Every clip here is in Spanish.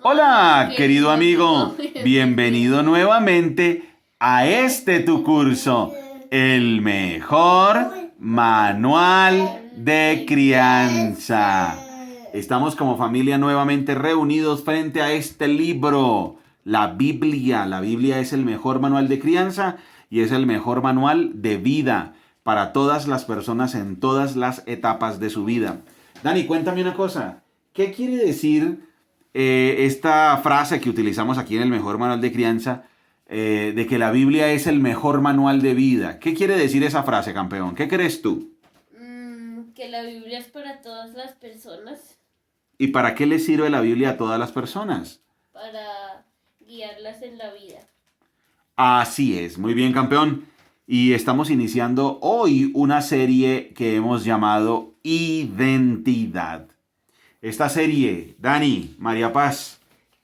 Hola, querido amigo. amigo. Bienvenido nuevamente a este tu curso, el mejor manual de crianza. Estamos como familia nuevamente reunidos frente a este libro, la Biblia. La Biblia es el mejor manual de crianza y es el mejor manual de vida para todas las personas en todas las etapas de su vida. Dani, cuéntame una cosa. ¿Qué quiere decir esta frase que utilizamos aquí en el mejor manual de crianza, de que la Biblia es el mejor manual de vida? ¿Qué quiere decir esa frase, campeón? ¿Qué crees tú? Que la Biblia es para todas las personas, ¿Y para qué le sirve la Biblia a todas las personas? para guiarlas en la vida. Así es, muy bien, campeón. Y estamos iniciando hoy una serie que hemos llamado Identidad. Esta serie, Dani, María Paz,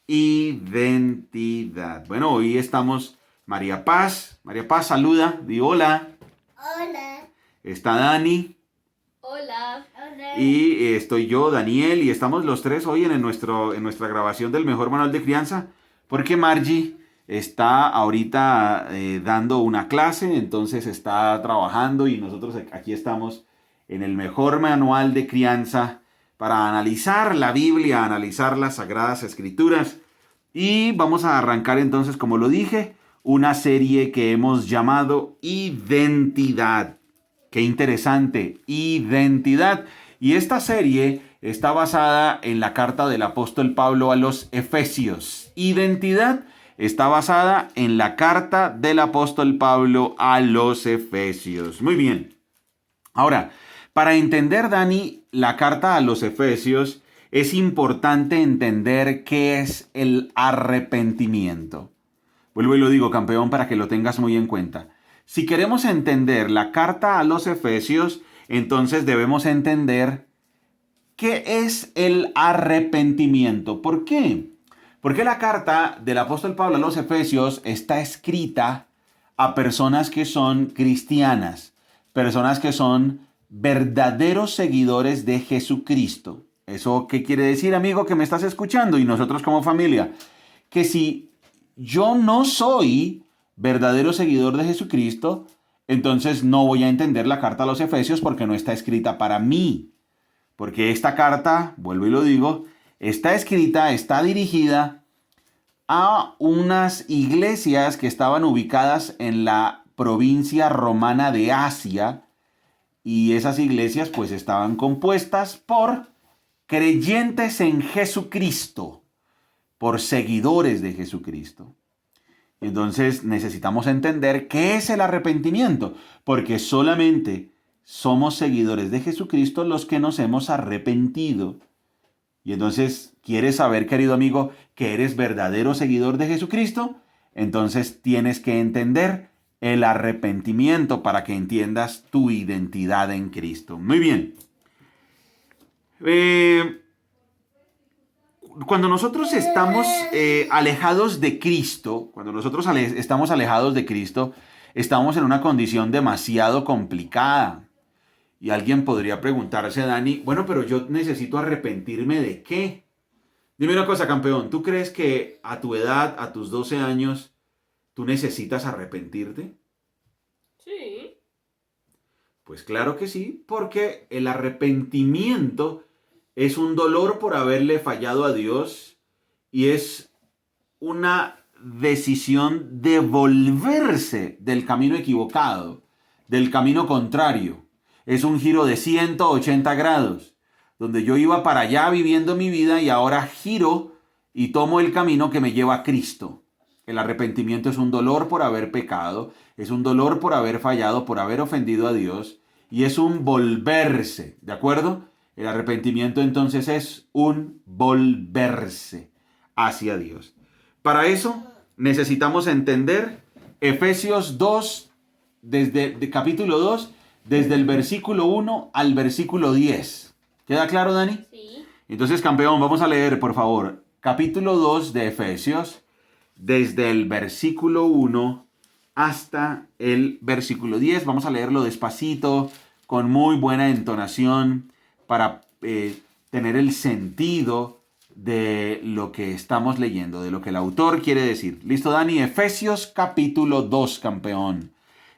Identidad. Bueno, hoy estamos María Paz. María Paz, saluda, di hola. Hola. Está Dani Hola. Hola. y estoy yo, Daniel, y estamos los tres hoy en nuestra grabación del mejor manual de crianza, porque Margie está ahorita dando una clase, entonces está trabajando y nosotros aquí estamos en el mejor manual de crianza para analizar la Biblia, analizar las Sagradas Escrituras. Y vamos a arrancar entonces, como lo dije, una serie que hemos llamado Identidad. Qué interesante, Identidad. Y esta serie está basada en la carta del apóstol Pablo a los Efesios. Identidad está basada en la carta del apóstol Pablo a los Efesios. Muy bien. Ahora, para entender, Dani, la carta a los Efesios, es importante entender qué es el arrepentimiento. Vuelvo y lo digo, campeón, para que lo tengas muy en cuenta. Si queremos entender la carta a los Efesios, entonces debemos entender qué es el arrepentimiento. ¿Por qué? Porque la carta del apóstol Pablo a los Efesios está escrita a personas que son cristianas, personas que son verdaderos seguidores de Jesucristo. ¿Eso qué quiere decir, amigo, que me estás escuchando y nosotros como familia? Que si yo no soy verdadero seguidor de Jesucristo, entonces no voy a entender la carta a los Efesios porque no está escrita para mí. Porque esta carta, vuelvo y lo digo, está escrita, está dirigida a unas iglesias que estaban ubicadas en la provincia romana de Asia, y esas iglesias pues estaban compuestas por creyentes en Jesucristo, por seguidores de Jesucristo. Entonces necesitamos entender qué es el arrepentimiento, porque solamente somos seguidores de Jesucristo los que nos hemos arrepentido. Y entonces, ¿quieres saber, querido amigo, que eres verdadero seguidor de Jesucristo? Entonces tienes que entender el arrepentimiento para que entiendas tu identidad en Cristo. Muy bien. Cuando nosotros estamos alejados de Cristo, cuando nosotros estamos alejados de Cristo, estamos en una condición demasiado complicada. Y alguien podría preguntarse, Dani, bueno, pero yo necesito arrepentirme ¿de qué? Dime una cosa, campeón, ¿tú crees que a tu edad, a tus 12 años, tú necesitas arrepentirte? Sí. Pues claro que sí, porque el arrepentimiento es un dolor por haberle fallado a Dios y es una decisión de volverse del camino equivocado, del camino contrario. Es un giro de 180 grados, donde yo iba para allá viviendo mi vida y ahora giro y tomo el camino que me lleva a Cristo. El arrepentimiento es un dolor por haber pecado, es un dolor por haber fallado, por haber ofendido a Dios, y es un volverse, ¿de acuerdo? El arrepentimiento entonces es un volverse hacia Dios. Para eso necesitamos entender Efesios 2, desde el capítulo 2, desde el versículo 1 al versículo 10. ¿Queda claro, Dani? Sí. Entonces, campeón, vamos a leer, por favor, capítulo 2 de Efesios, desde el versículo 1 hasta el versículo 10. Vamos a leerlo despacito, con muy buena entonación, para tener el sentido de lo que estamos leyendo, de lo que el autor quiere decir. ¿Listo, Dani? Efesios capítulo 2, campeón.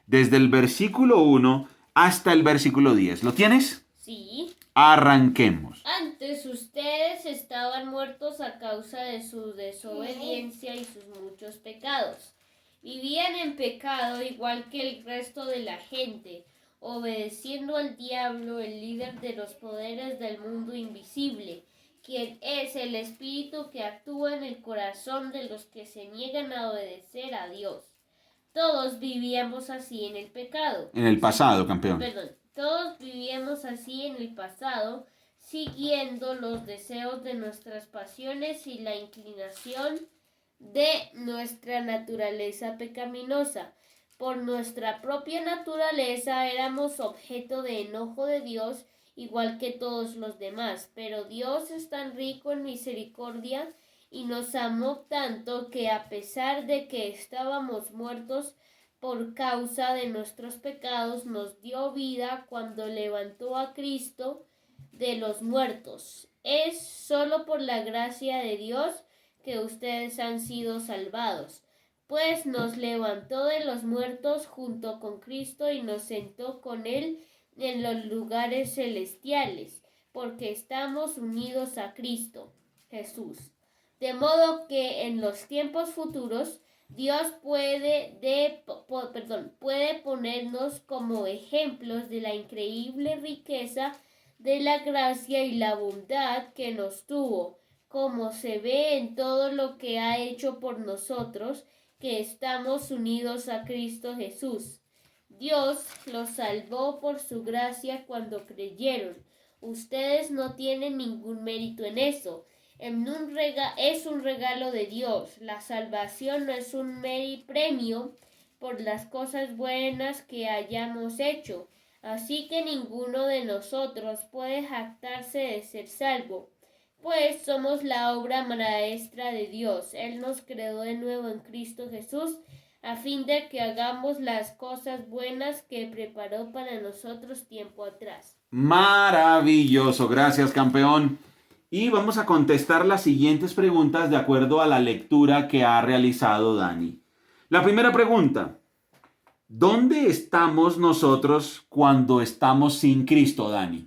Desde el versículo 1 hasta el versículo 10. ¿Lo tienes? Sí. Arranquemos. Antes ustedes estaban muertos a causa de su desobediencia y sus muchos pecados. Vivían en pecado igual que el resto de la gente, obedeciendo al diablo, el líder de los poderes del mundo invisible, quien es el espíritu que actúa en el corazón de los que se niegan a obedecer a Dios. Todos vivíamos así en el pecado. En el pasado, campeón. Todos vivíamos así en el pasado, siguiendo los deseos de nuestras pasiones y la inclinación de nuestra naturaleza pecaminosa. Por nuestra propia naturaleza éramos objeto de enojo de Dios, igual que todos los demás, pero Dios es tan rico en misericordia y nos amó tanto que a pesar de que estábamos muertos por causa de nuestros pecados, nos dio vida cuando levantó a Cristo de los muertos. Es solo por la gracia de Dios que ustedes han sido salvados, pues nos levantó de los muertos junto con Cristo y nos sentó con Él en los lugares celestiales, porque estamos unidos a Cristo Jesús. De modo que en los tiempos futuros Dios puede ponernos como ejemplos de la increíble riqueza de la gracia y la bondad que nos tuvo, como se ve en todo lo que ha hecho por nosotros, que estamos unidos a Cristo Jesús. Dios los salvó por su gracia cuando creyeron. Ustedes no tienen ningún mérito en eso. Es un regalo de Dios. La salvación no es un premio por las cosas buenas que hayamos hecho. Así que ninguno de nosotros puede jactarse de ser salvo, pues somos la obra maestra de Dios. Él nos creó de nuevo en Cristo Jesús, a fin de que hagamos las cosas buenas que preparó para nosotros tiempo atrás. Maravilloso, gracias, campeón. Y vamos a contestar las siguientes preguntas de acuerdo a la lectura que ha realizado Dani. La primera pregunta: ¿dónde estamos nosotros cuando estamos sin Cristo, Dani?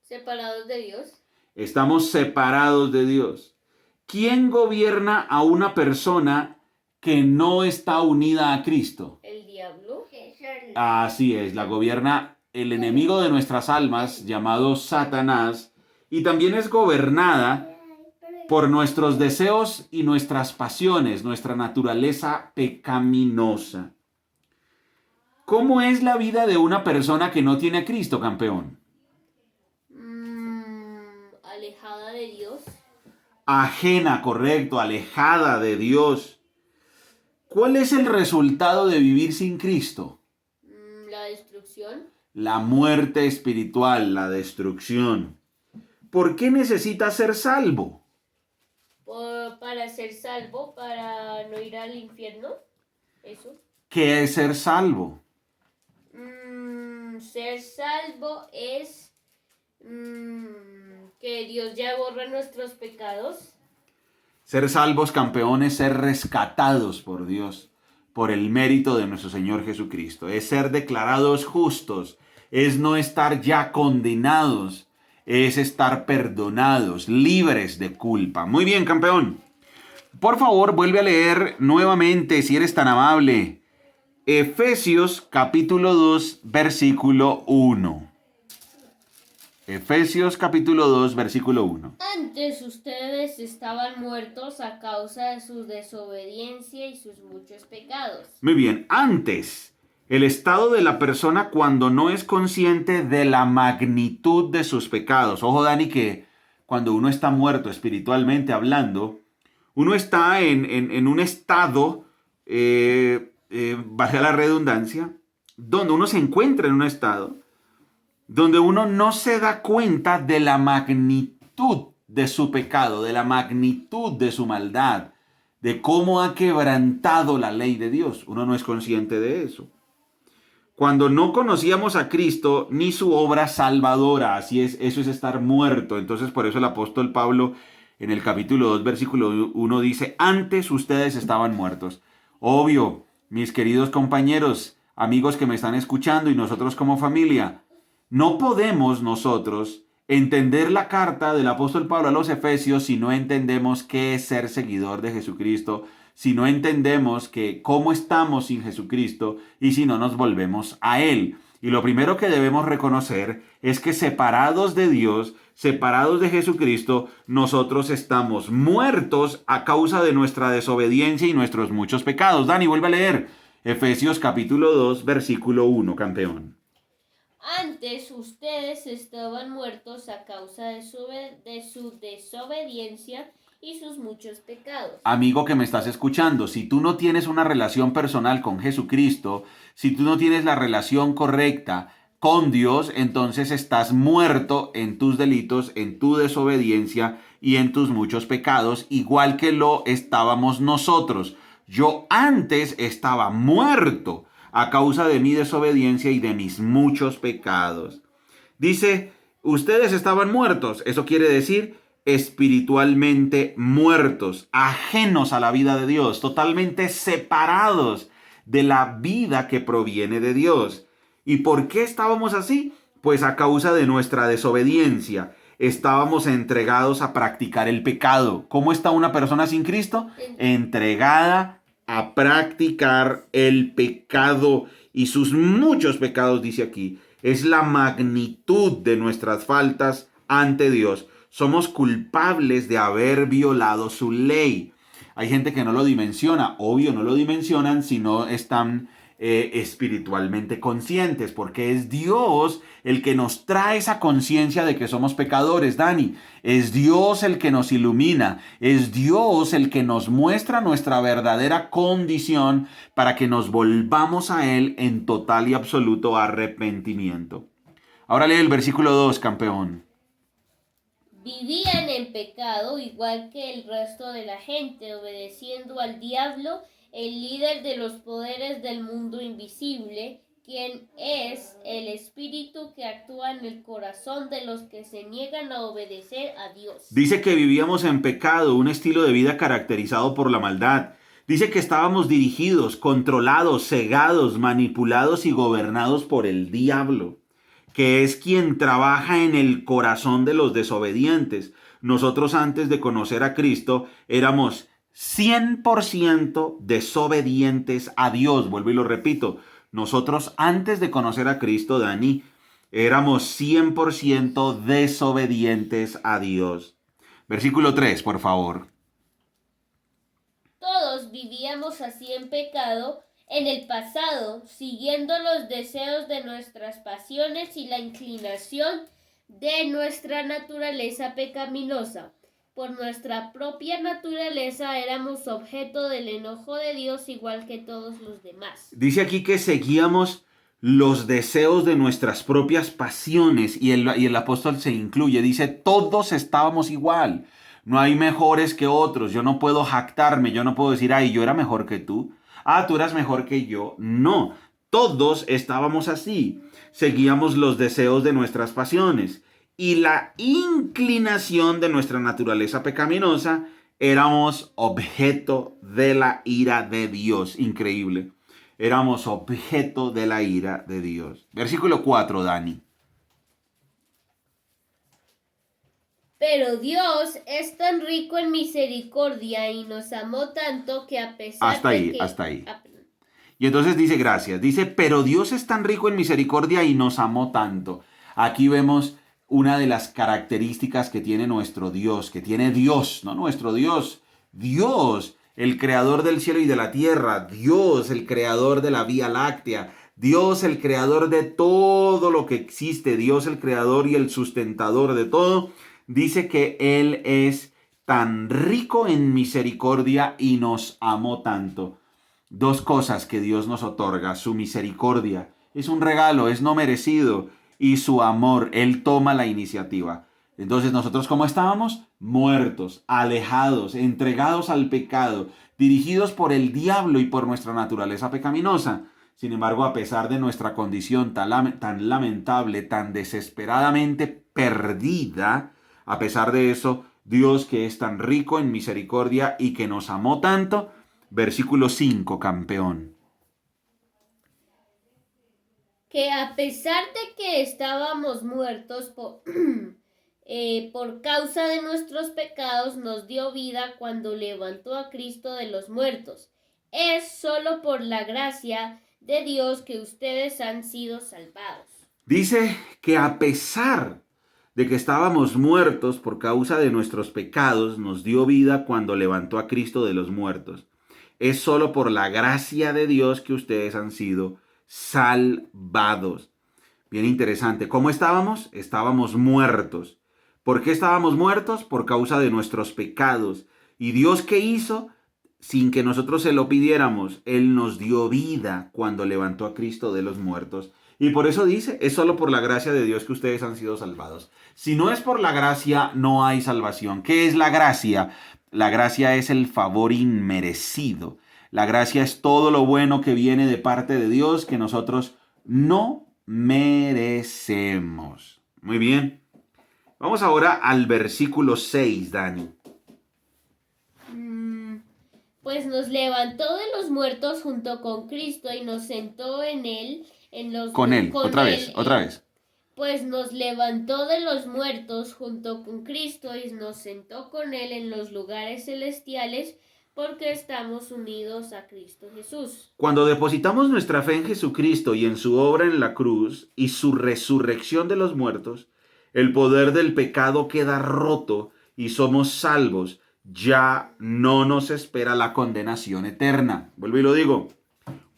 ¿Separados de Dios? Estamos separados de Dios. ¿Quién gobierna a una persona que no está unida a Cristo? ¿El diablo? Así es, la gobierna el enemigo de nuestras almas, llamado Satanás, y también es gobernada por nuestros deseos y nuestras pasiones, nuestra naturaleza pecaminosa. ¿Cómo es la vida de una persona que no tiene a Cristo, campeón? Alejada de Dios. Ajena, correcto, alejada de Dios. ¿Cuál es el resultado de vivir sin Cristo? La destrucción. La muerte espiritual, la destrucción. ¿Por qué necesita ser salvo? Para ser salvo, para no ir al infierno. Eso. ¿Qué es ser salvo? Ser salvo es que Dios ya borra nuestros pecados. Ser salvos, campeones, ser rescatados por Dios, por el mérito de nuestro Señor Jesucristo. Es ser declarados justos, es no estar ya condenados, es estar perdonados, libres de culpa. Muy bien, campeón. Por favor, vuelve a leer nuevamente, si eres tan amable, Efesios capítulo 2, versículo 1. Efesios capítulo 2, versículo 1. Antes ustedes estaban muertos a causa de su desobediencia y sus muchos pecados. Muy bien, antes, el estado de la persona cuando no es consciente de la magnitud de sus pecados. Ojo, Dani, que cuando uno está muerto espiritualmente hablando, uno está en un estado, valga la redundancia, donde uno se encuentra en un estado donde uno no se da cuenta de la magnitud de su pecado, de la magnitud de su maldad, de cómo ha quebrantado la ley de Dios. Uno no es consciente de eso. Cuando no conocíamos a Cristo ni su obra salvadora, así es, eso es estar muerto. Entonces por eso el apóstol Pablo En el capítulo 2, versículo 1 dice, antes ustedes estaban muertos. Obvio, mis queridos compañeros, amigos que me están escuchando y nosotros como familia, no podemos nosotros entender la carta del apóstol Pablo a los Efesios si no entendemos qué es ser seguidor de Jesucristo, si no entendemos que cómo estamos sin Jesucristo y si no nos volvemos a Él. Y lo primero que debemos reconocer es que separados de Dios, separados de Jesucristo, nosotros estamos muertos a causa de nuestra desobediencia y nuestros muchos pecados. Dani, vuelve a leer Efesios capítulo 2, versículo 1, campeón. Antes ustedes estaban muertos a causa de su desobediencia y sus muchos pecados. Amigo que me estás escuchando, si tú no tienes una relación personal con Jesucristo, si tú no tienes la relación correcta con Dios, entonces estás muerto en tus delitos, en tu desobediencia y en tus muchos pecados, igual que lo estábamos nosotros. Yo antes estaba muerto a causa de mi desobediencia y de mis muchos pecados. Dice, ustedes estaban muertos. Eso quiere decir espiritualmente muertos, ajenos a la vida de Dios, totalmente separados de la vida que proviene de Dios. ¿Y por qué estábamos así? Pues a causa de nuestra desobediencia. Estábamos entregados a practicar el pecado. ¿Cómo está una persona sin Cristo? Entregada a practicar el pecado y sus muchos pecados, dice aquí. Es la magnitud de nuestras faltas ante Dios. Somos culpables de haber violado su ley. Hay gente que no lo dimensiona. Obvio, no lo dimensionan si no están espiritualmente conscientes, porque es Dios el que nos trae esa conciencia de que somos pecadores, Dani. Es Dios el que nos ilumina, es Dios el que nos muestra nuestra verdadera condición para que nos volvamos a Él en total y absoluto arrepentimiento. Ahora lee el versículo 2, campeón. Vivían en pecado igual que el resto de la gente, obedeciendo al diablo, el líder de los poderes del mundo invisible, quien es el espíritu que actúa en el corazón de los que se niegan a obedecer a Dios. Dice que vivíamos en pecado, un estilo de vida caracterizado por la maldad. Dice que estábamos dirigidos, controlados, cegados, manipulados y gobernados por el diablo, que es quien trabaja en el corazón de los desobedientes. Nosotros antes de conocer a Cristo éramos 100% desobedientes a Dios. Vuelvo y lo repito. Nosotros antes de conocer a Cristo, Dani, éramos 100% desobedientes a Dios. Versículo 3, por favor. Todos vivíamos así en pecado en el pasado, siguiendo los deseos de nuestras pasiones y la inclinación de nuestra naturaleza pecaminosa. Por nuestra propia naturaleza éramos objeto del enojo de Dios igual que todos los demás. Dice aquí que seguíamos los deseos de nuestras propias pasiones y el apóstol se incluye. Dice, todos estábamos igual. No hay mejores que otros. Yo no puedo jactarme. Yo no puedo decir, ay, yo era mejor que tú. Ah, tú eras mejor que yo. No, todos estábamos así. Seguíamos los deseos de nuestras pasiones. Y la inclinación de nuestra naturaleza pecaminosa, éramos objeto de la ira de Dios. Increíble. Éramos objeto de la ira de Dios. Versículo 4, Dani. Pero Dios es tan rico en misericordia y nos amó tanto que a pesar de que... Hasta ahí. Y entonces dice, gracias. Dice, pero Dios es tan rico en misericordia y nos amó tanto. Aquí vemos una de las características que tiene nuestro Dios, que tiene Dios, no nuestro Dios. Dios, el creador del cielo y de la tierra. Dios, el creador de la Vía Láctea. Dios, el creador de todo lo que existe. Dios, el creador y el sustentador de todo. Dice que Él es tan rico en misericordia y nos amó tanto. Dos cosas que Dios nos otorga. Su misericordia es un regalo, es no merecido. Y su amor, Él toma la iniciativa. Entonces nosotros, ¿cómo estábamos? Muertos, alejados, entregados al pecado, dirigidos por el diablo y por nuestra naturaleza pecaminosa. Sin embargo, a pesar de nuestra condición tan lamentable, tan desesperadamente perdida, a pesar de eso, Dios que es tan rico en misericordia y que nos amó tanto. Versículo 5, campeón. Que a pesar de que estábamos muertos por causa de nuestros pecados, nos dio vida cuando levantó a Cristo de los muertos. Es solo por la gracia de Dios que ustedes han sido salvados. Dice que a pesar de que estábamos muertos por causa de nuestros pecados, nos dio vida cuando levantó a Cristo de los muertos. Es solo por la gracia de Dios que ustedes han sido salvados. Bien interesante. ¿Cómo estábamos? Estábamos muertos. ¿Por qué estábamos muertos? Por causa de nuestros pecados. ¿Y Dios qué hizo? Sin que nosotros se lo pidiéramos, Él nos dio vida cuando levantó a Cristo de los muertos. Y por eso dice, es solo por la gracia de Dios que ustedes han sido salvados. Si no es por la gracia, no hay salvación. ¿Qué es la gracia? La gracia es el favor inmerecido. La gracia es todo lo bueno que viene de parte de Dios que nosotros no merecemos. Muy bien. Vamos ahora al versículo 6, Dani. Pues nos levantó de los muertos junto con Cristo y nos sentó en él, Otra vez. Pues nos levantó de los muertos junto con Cristo y nos sentó con él en los lugares celestiales porque estamos unidos a Cristo Jesús. Cuando depositamos nuestra fe en Jesucristo y en su obra en la cruz y su resurrección de los muertos, el poder del pecado queda roto y somos salvos. Ya no nos espera la condenación eterna. Vuelvo y lo digo.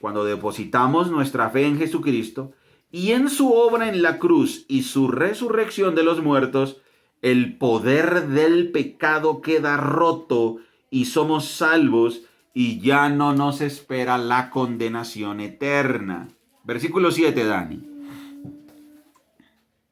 Cuando depositamos nuestra fe en Jesucristo y en su obra en la cruz y su resurrección de los muertos, el poder del pecado queda roto y somos salvos y ya no nos espera la condenación eterna. Versículo 7, Dani.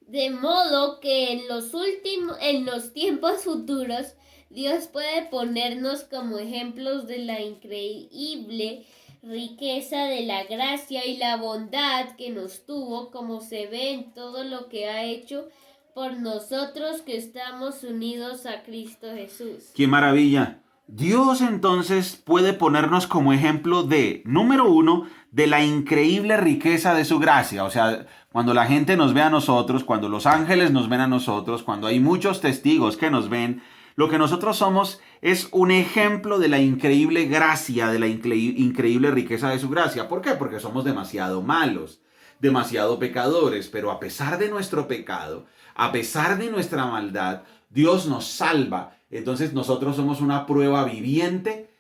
De modo que en los tiempos futuros, Dios puede ponernos como ejemplos de la increíble riqueza de la gracia y la bondad que nos tuvo, como se ve en todo lo que ha hecho por nosotros que estamos unidos a Cristo Jesús. ¡Qué maravilla! Dios entonces puede ponernos como ejemplo de, número uno, de la increíble riqueza de su gracia. O sea, cuando la gente nos ve a nosotros, cuando los ángeles nos ven a nosotros, cuando hay muchos testigos que nos ven, lo que nosotros somos es un ejemplo de la increíble gracia, de la increíble riqueza de su gracia. ¿Por qué? Porque somos demasiado malos, demasiado pecadores, pero a pesar de nuestro pecado, a pesar de nuestra maldad, Dios nos salva. Entonces nosotros somos una prueba viviente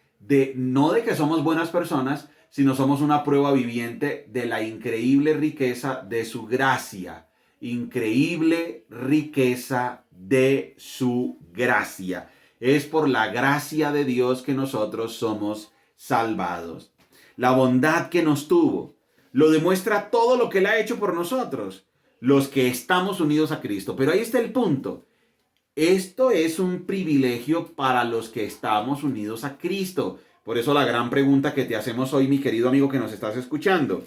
no de que somos buenas personas, sino somos una prueba viviente de la increíble riqueza de su gracia. Increíble riqueza de su gracia. Es por la gracia de Dios que nosotros somos salvados. La bondad que nos tuvo lo demuestra todo lo que Él ha hecho por nosotros, los que estamos unidos a Cristo. Pero ahí está el punto. Esto es un privilegio para los que estamos unidos a Cristo. Por eso la gran pregunta que te hacemos hoy, mi querido amigo que nos estás escuchando.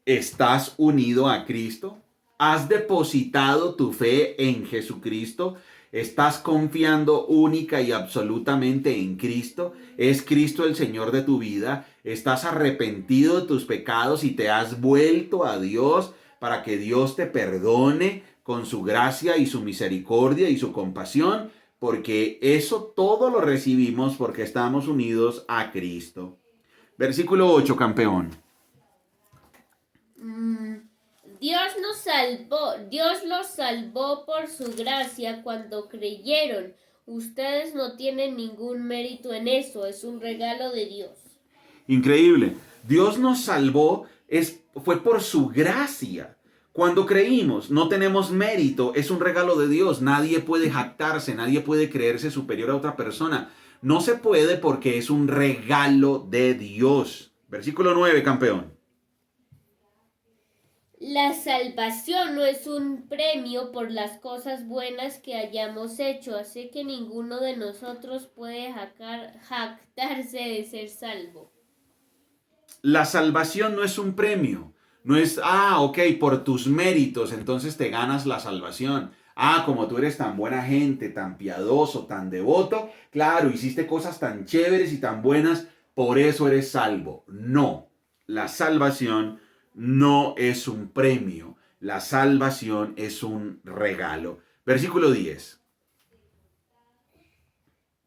¿Estás unido a Cristo? ¿Has depositado tu fe en Jesucristo? ¿Estás confiando única y absolutamente en Cristo? ¿Es Cristo el Señor de tu vida? ¿Estás arrepentido de tus pecados y te has vuelto a Dios para que Dios te perdone con su gracia y su misericordia y su compasión? Porque eso todo lo recibimos porque estamos unidos a Cristo. Versículo 8, campeón. Dios los salvó por su gracia cuando creyeron. Ustedes no tienen ningún mérito en eso, es un regalo de Dios. Increíble. Dios nos salvó, fue por su gracia. Cuando creímos, no tenemos mérito, es un regalo de Dios. Nadie puede jactarse, nadie puede creerse superior a otra persona. No se puede porque es un regalo de Dios. Versículo 9, campeón. La salvación no es un premio por las cosas buenas que hayamos hecho, así que ninguno de nosotros puede jactarse de ser salvo. La salvación no es un premio. No es, ok, por tus méritos, entonces te ganas la salvación. Ah, como tú eres tan buena gente, tan piadoso, tan devoto, claro, hiciste cosas tan chéveres y tan buenas, por eso eres salvo. No, la salvación no es un premio, la salvación es un regalo. Versículo 10.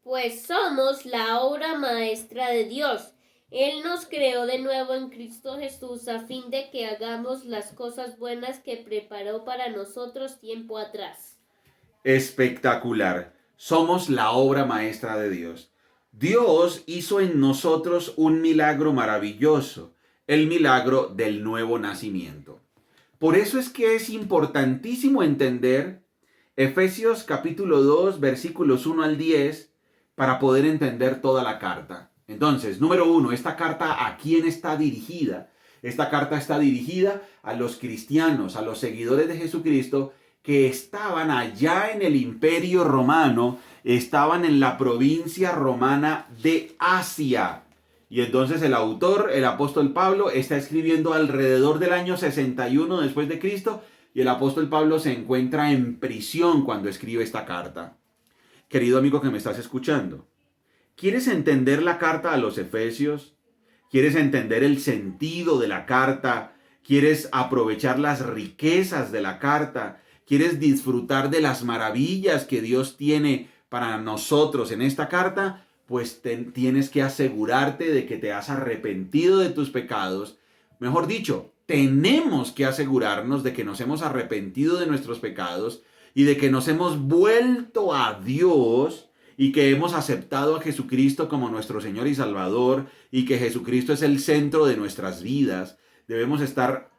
Pues somos la obra maestra de Dios. Él nos creó de nuevo en Cristo Jesús a fin de que hagamos las cosas buenas que preparó para nosotros tiempo atrás. Espectacular. Somos la obra maestra de Dios. Dios hizo en nosotros un milagro maravilloso, el milagro del nuevo nacimiento. Por eso es que es importantísimo entender Efesios capítulo 2, versículos 1 al 10, para poder entender toda la carta. Entonces, número 1, esta carta ¿a quién está dirigida? Esta carta está dirigida a los cristianos, a los seguidores de Jesucristo que estaban allá en el Imperio Romano, estaban en la provincia romana de Asia. Y entonces el autor, el apóstol Pablo, está escribiendo alrededor del año 61 después de Cristo, y el apóstol Pablo se encuentra en prisión cuando escribe esta carta. Querido amigo que me estás escuchando, ¿quieres entender la carta a los Efesios? ¿Quieres entender el sentido de la carta? ¿Quieres aprovechar las riquezas de la carta? ¿Quieres disfrutar de las maravillas que Dios tiene para nosotros en esta carta? Pues tienes que asegurarte de que te has arrepentido de tus pecados. Mejor dicho, tenemos que asegurarnos de que nos hemos arrepentido de nuestros pecados y de que nos hemos vuelto a Dios y que hemos aceptado a Jesucristo como nuestro Señor y Salvador y que Jesucristo es el centro de nuestras vidas. Debemos estar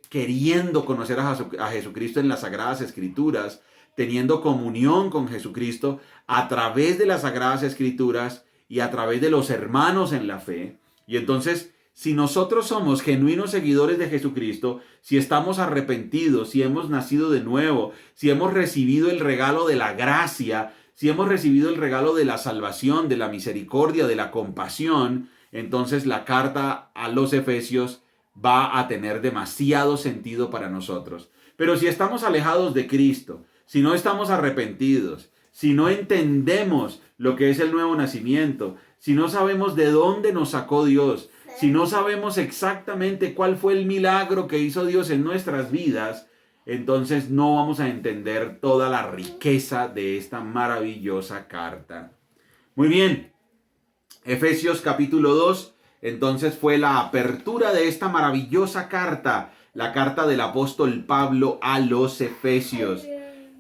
queriendo conocer a Jesucristo en las Sagradas Escrituras, teniendo comunión con Jesucristo a través de las Sagradas Escrituras y a través de los hermanos en la fe. Y entonces, si nosotros somos genuinos seguidores de Jesucristo, si estamos arrepentidos, si hemos nacido de nuevo, si hemos recibido el regalo de la gracia, si hemos recibido el regalo de la salvación, de la misericordia, de la compasión, entonces la carta a los Efesios va a tener demasiado sentido para nosotros. Pero si estamos alejados de Cristo, si no estamos arrepentidos, si no entendemos lo que es el nuevo nacimiento, si no sabemos de dónde nos sacó Dios, si no sabemos exactamente cuál fue el milagro que hizo Dios en nuestras vidas, entonces no vamos a entender toda la riqueza de esta maravillosa carta. Muy bien, Efesios capítulo 2, entonces fue la apertura de esta maravillosa carta, la carta del apóstol Pablo a los Efesios.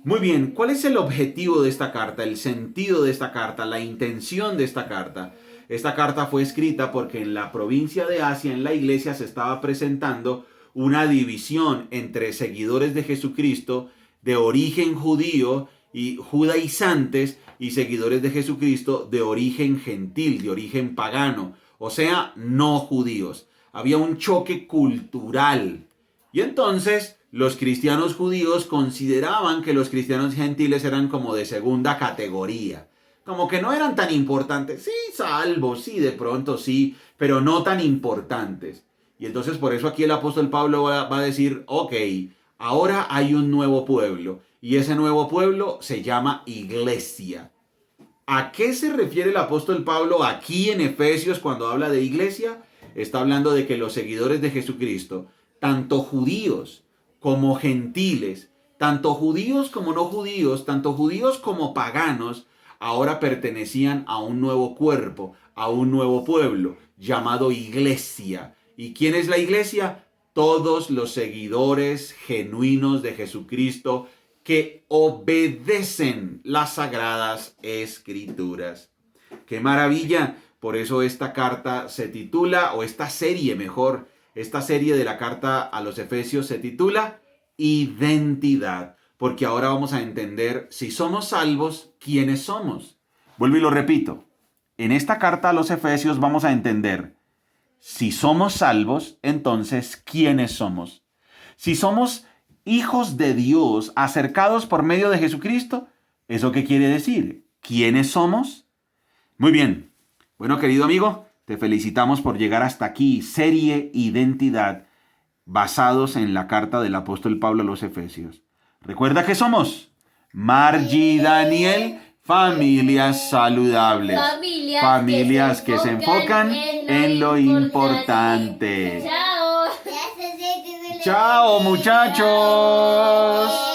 Muy bien, ¿cuál es el objetivo de esta carta, el sentido de esta carta, la intención de esta carta? Esta carta fue escrita porque en la provincia de Asia, en la iglesia, se estaba presentando una división entre seguidores de Jesucristo de origen judío y judaizantes y seguidores de Jesucristo de origen gentil, de origen pagano, o sea, no judíos. Había un choque cultural. Y entonces los cristianos judíos consideraban que los cristianos gentiles eran como de segunda categoría. Como que no eran tan importantes. Sí, salvos, sí, de pronto sí, pero no tan importantes. Y entonces por eso aquí el apóstol Pablo va a decir, ok, ahora hay un nuevo pueblo. Y ese nuevo pueblo se llama iglesia. ¿A qué se refiere el apóstol Pablo aquí en Efesios cuando habla de iglesia? Está hablando de que los seguidores de Jesucristo, tanto judíos como gentiles, tanto judíos como no judíos, tanto judíos como paganos, ahora pertenecían a un nuevo cuerpo, a un nuevo pueblo llamado iglesia. ¿Y quién es la iglesia? Todos los seguidores genuinos de Jesucristo que obedecen las sagradas escrituras. ¡Qué maravilla! Por eso esta carta se titula, o esta serie mejor, esta serie de la carta a los Efesios se titula Identidad. Porque ahora vamos a entender si somos salvos, ¿quiénes somos? Vuelvo y lo repito. En esta carta a los Efesios vamos a entender si somos salvos, entonces ¿quiénes somos? Si somos hijos de Dios acercados por medio de Jesucristo, ¿eso qué quiere decir? ¿Quiénes somos? Muy bien. Bueno, querido amigo, te felicitamos por llegar hasta aquí. Serie Identidad, basados en la carta del apóstol Pablo a los Efesios. Recuerda que somos Margie y Daniel, familias saludables. Familias que se enfocan en lo importante. Chao. Chao, muchachos.